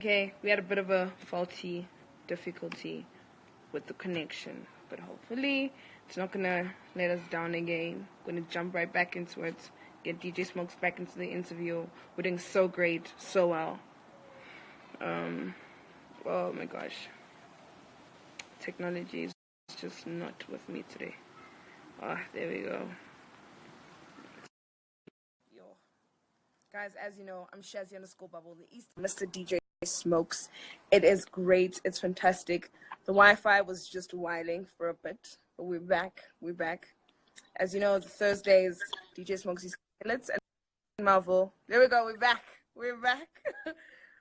Okay, we had a bit of a faulty difficulty with the connection, but hopefully it's not gonna let us down again. We're gonna jump right back into it, get DJ Smokes back into the interview. We're doing so great, so well. Oh my gosh. Technology is just not with me today. There we go. Yo. Guys, as you know, I'm Shazzy_Bubble, the East Mr. DJ Smokes. It is great. It's fantastic. The Wi-Fi was just whiling for a bit, but we're back. We're back. As you know, the Thursdays, DJ Smokes is Let's and Marvel. There we go. We're back. We're back.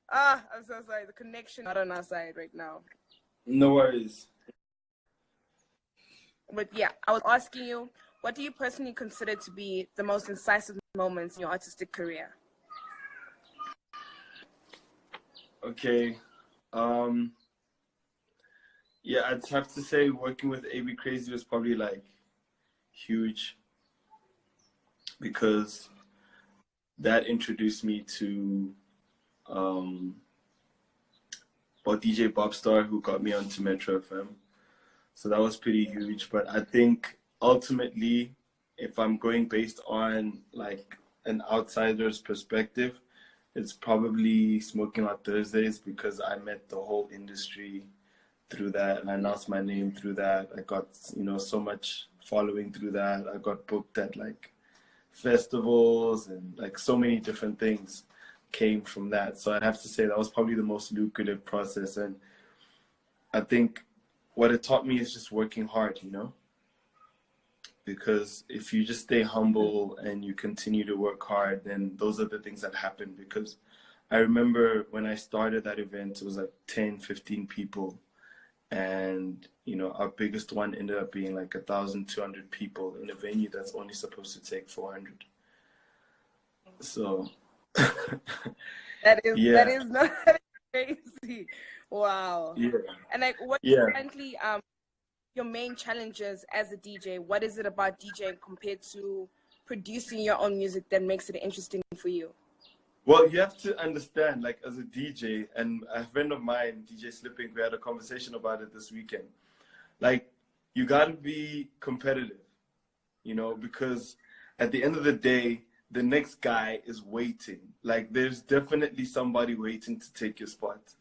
I'm so sorry. The connection not on our side right now. No worries. But yeah, I was asking you, what do you personally consider to be the most incisive moments in your artistic career? Okay. Yeah, I'd have to say working with AB Crazy was probably like huge because that introduced me to DJ Bobstar, who got me onto Metro FM. So that was pretty huge. But I think ultimately, if I'm going based on like an outsider's perspective, it's probably Smoking on Thursdays because I met the whole industry through that, and I announced my name through that. I got, so much following through that. I got booked at like festivals and like so many different things came from that. So I'd have to say that was probably the most lucrative process. And I think what it taught me is just working hard, because if you just stay humble and you continue to work hard, then those are the things that happen. Because I remember when I started that event, it was like 10, 15 people. And, our biggest one ended up being like 1,200 people in a venue that's only supposed to take 400. So that is not crazy. Wow. Yeah. And like, what currently your main challenges as a DJ? What is it about DJing compared to producing your own music that makes it interesting for you? Well, you have to understand, like, as a DJ, and a friend of mine, DJ Slipping, we had a conversation about it this weekend. Like, you got to be competitive, because at the end of the day, the next guy is waiting. Like, there's definitely somebody waiting to take your spot.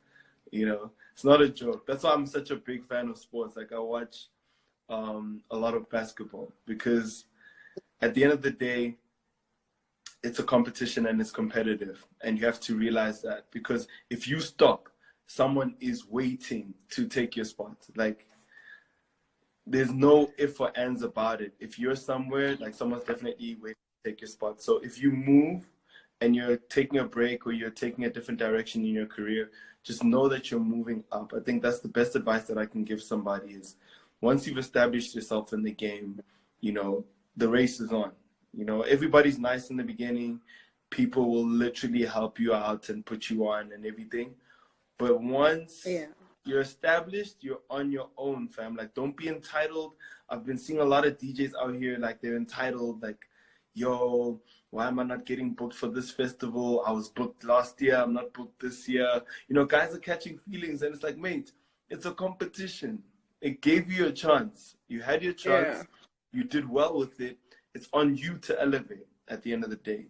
It's not a joke. That's why I'm such a big fan of sports. Like, I watch a lot of basketball because at the end of the day, it's a competition and it's competitive. And you have to realize that because if you stop, someone is waiting to take your spot. Like, there's no if or ands about it. If you're somewhere, like, someone's definitely waiting to take your spot. So if you move and you're taking a break or you're taking a different direction in your career, just know that you're moving up. I think that's the best advice that I can give somebody is once you've established yourself in the game, the race is on. Everybody's nice in the beginning. People will literally help you out and put you on and everything. But once you're established, you're on your own, fam. Like, don't be entitled. I've been seeing a lot of DJs out here, like, they're entitled, like, yo, why am I not getting booked for this festival? I was booked last year. I'm not booked this year. Guys are catching feelings. And it's like, mate, it's a competition. It gave you a chance. You had your chance. You did well with it. It's on you to elevate at the end of the day.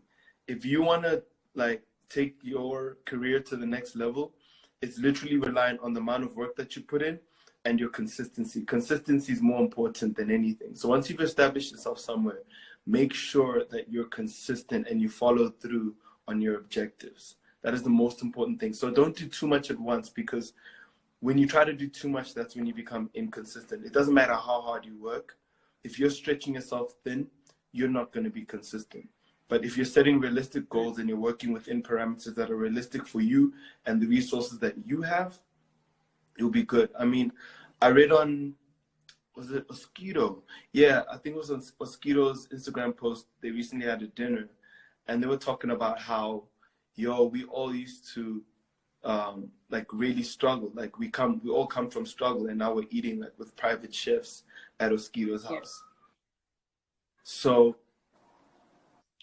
If you want to, like, take your career to the next level, it's literally reliant on the amount of work that you put in and your consistency. Consistency is more important than anything. So once you've established yourself somewhere, make sure that you're consistent and you follow through on your objectives. That is the most important thing. So don't do too much at once, because when you try to do too much, that's when you become inconsistent. It doesn't matter how hard you work. If you're stretching yourself thin, you're not going to be consistent. But if you're setting realistic goals and you're working within parameters that are realistic for you and the resources that you have, you'll be good. I mean, I read on, was it Mosquito? Yeah, I think it was on Mosquito's Instagram post. They recently had a dinner and they were talking about how, we all used to like really struggle. Like we all come from struggle, and now we're eating like with private chefs at Mosquito's house. So,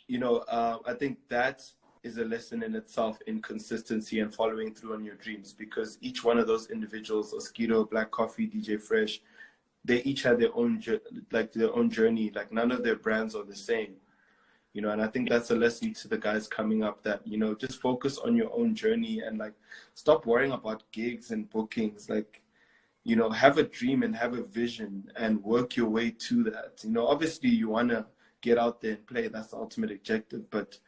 I think that is a lesson in itself in consistency and following through on your dreams, because each one of those individuals, Oskido, Black Coffee, DJ Fresh, they each had their own journey. Like none of their brands are the same, you know. And I think that's a lesson to the guys coming up, that, you know, just focus on your own journey and like stop worrying about gigs and bookings. Like, you know, have a dream and have a vision and work your way to that. You know, obviously you want to get out there and play. That's the ultimate objective. But,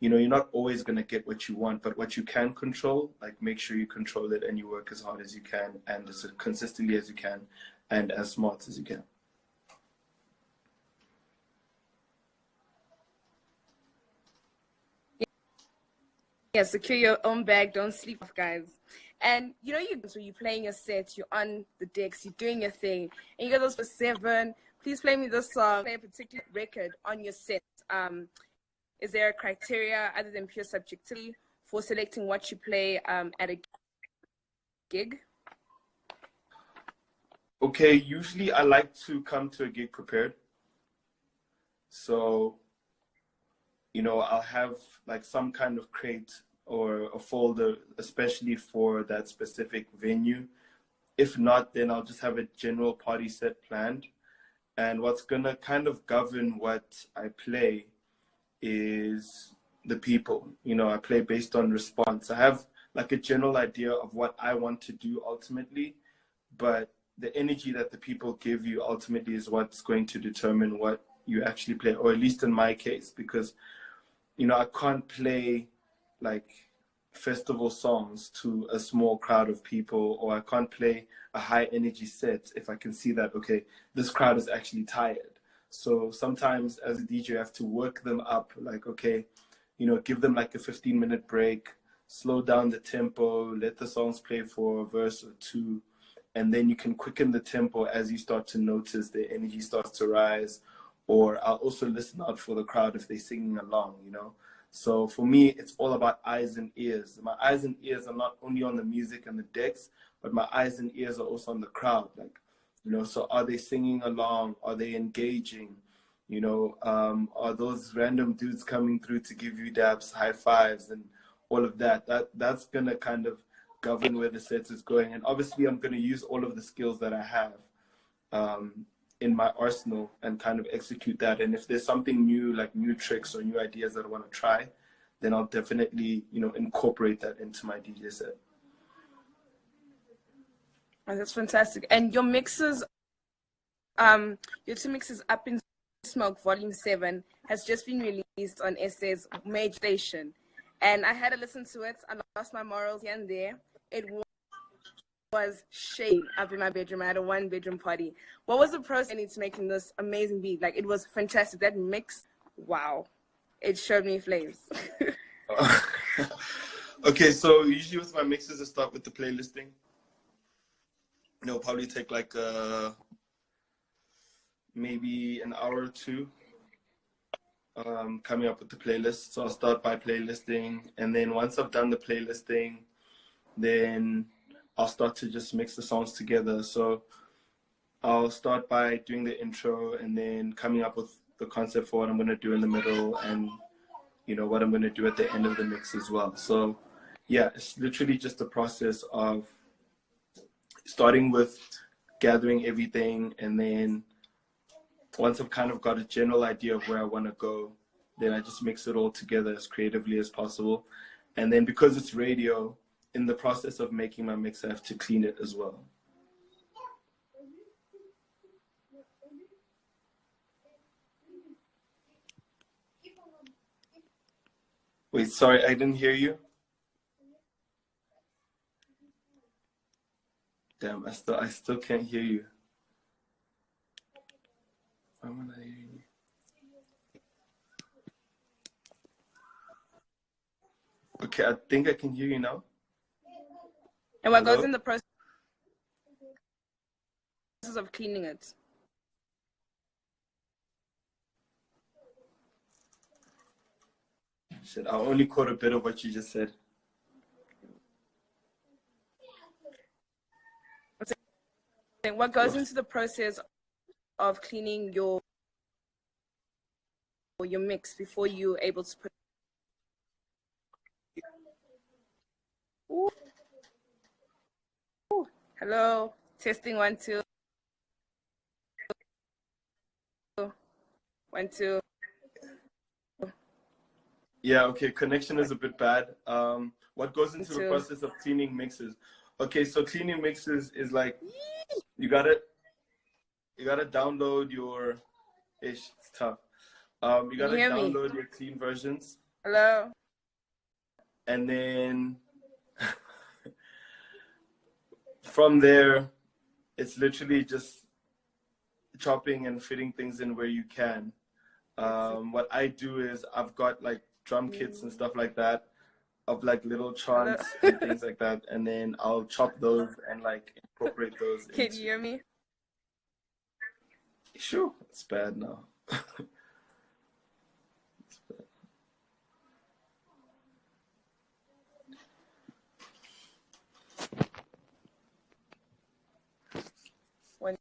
you know, you're not always going to get what you want. But what you can control, like, make sure you control it and you work as hard as you can and as consistently as you can and as smart as you can. Yeah, secure your own bag. Don't sleep off, guys. And you know, you're playing your set, you're on the decks, you're doing your thing, and you get those for 7. Please play me this song. Play a particular record on your set. Is there a criteria other than pure subjectivity for selecting what you play at a gig? Okay, usually I like to come to a gig prepared. So, you know, I'll have like some kind of crate or a folder, especially for that specific venue. If not, then I'll just have a general party set planned. And what's gonna kind of govern what I play is the people. You know, I play based on response. I have like a general idea of what I want to do ultimately, but the energy that the people give you ultimately is what's going to determine what you actually play, or at least in my case, because, you know, I can't play like festival songs to a small crowd of people, or I can't play a high energy set if I can see that, okay, this crowd is actually tired. So sometimes as a DJ, I have to work them up, like, okay, you know, give them like a 15-minute break, slow down the tempo, let the songs play for a verse or two, and then you can quicken the tempo as you start to notice the energy starts to rise. Or I'll also listen out for the crowd if they're singing along, you know. So for me, it's all about eyes and ears. My eyes and ears are not only on the music and the decks, but my eyes and ears are also on the crowd. Like, you know, so are they singing along? Are they engaging? You know, are those random dudes coming through to give you dabs, high fives, and all of that? That's going to kind of govern where the set is going. And obviously, I'm going to use all of the skills that I have in my arsenal and kind of execute that. And if there's something new, like new tricks or new ideas that I want to try, then I'll definitely, you know, incorporate that into my DJ set. Oh, that's fantastic. And your mixes, your 2 mixes, Up in Smoke Volume 7, has just been released on SA's major station. And I had to listen to it. I lost my morals here and there. It was shame up in my bedroom. I had a 1-bedroom party. What was the process to making this amazing beat? Like, it was fantastic. That mix, wow. It showed me flames. Okay, so usually with my mixes, I start with the playlisting. It'll probably take like maybe an hour or two coming up with the playlist. So I'll start by playlisting, and then once I've done the playlisting, then I'll start to just mix the songs together. So I'll start by doing the intro and then coming up with the concept for what I'm going to do in the middle and, you know, what I'm going to do at the end of the mix as well. So yeah, it's literally just a process of starting with gathering everything, and then once I've kind of got a general idea of where I want to go, then I just mix it all together as creatively as possible. And then because it's radio, in the process of making my mix, I have to clean it as well. Wait, sorry, I didn't hear you. Damn, I still can't hear you. I'm gonna hear you. Okay, I think I can hear you now. And what goes in the process of cleaning it? Shit, I only caught a bit of what you just said. What goes into the process of cleaning your mix before you're able to put Hello, testing 1 2 1 2. Yeah, okay, connection is a bit bad. What goes into the 2. process of cleaning mixes? Okay, so cleaning mixes is like you gotta download your it's tough. You Can you gotta hear me? download your clean versions, Hello. and then from there, it's literally just chopping and fitting things in where you can. What I do is I've got like drum kits and stuff like that of like little Hello. chants and things like that, and then I'll chop those and like incorporate those Can into. you hear me? Sure, it's bad now. It's bad. When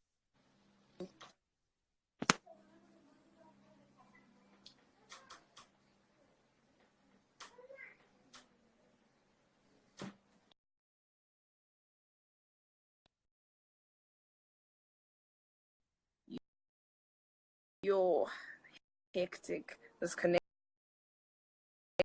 you're hectic, this connection.